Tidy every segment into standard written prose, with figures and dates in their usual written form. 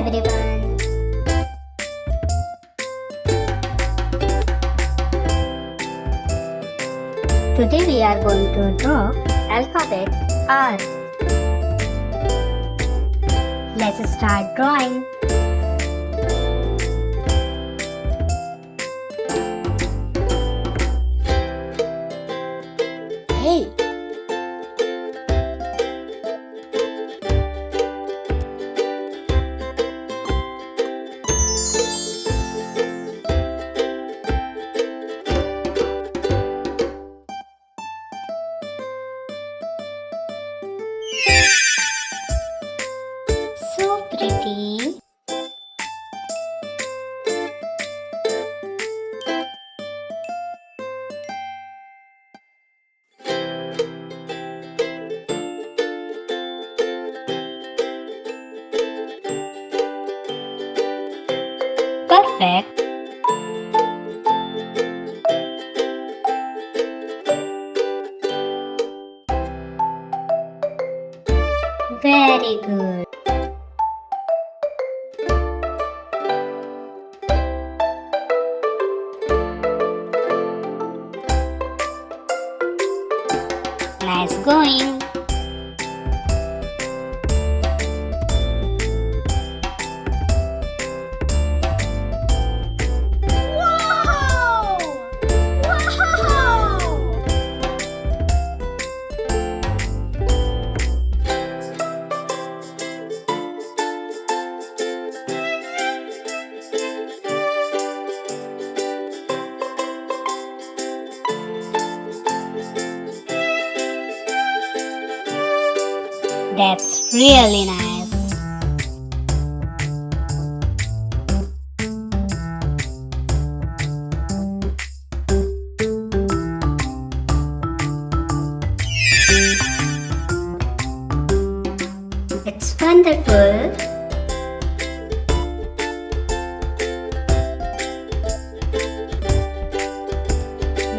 everyone. Today we are going to draw alphabet R. Let's start drawing. Hey! So pretty. Perfect. Very good. Nice going. Wow! Wow! That's really nice. It's wonderful.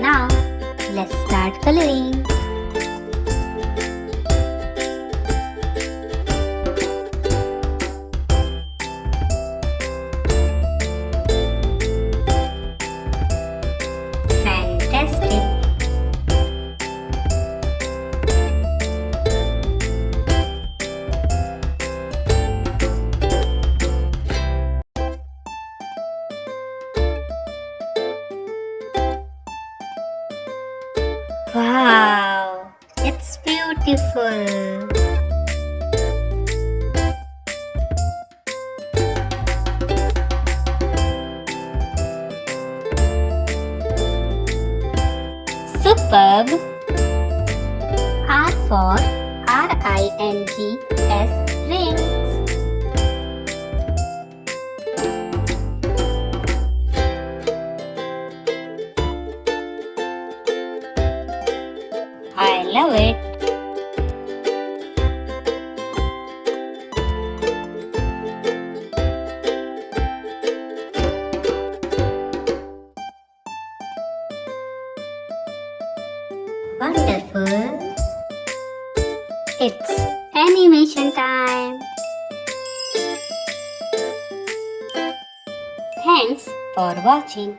Now, let's start coloring. Fantastic. Wow, it's beautiful. Superb. R for RINGS, rings. I love it. Wonderful. It's animation time. Thanks for watching.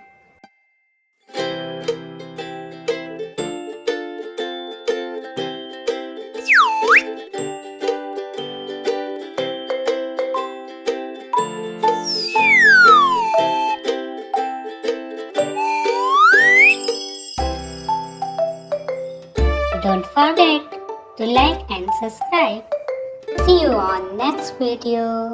Don't forget to like and subscribe. See you on next video.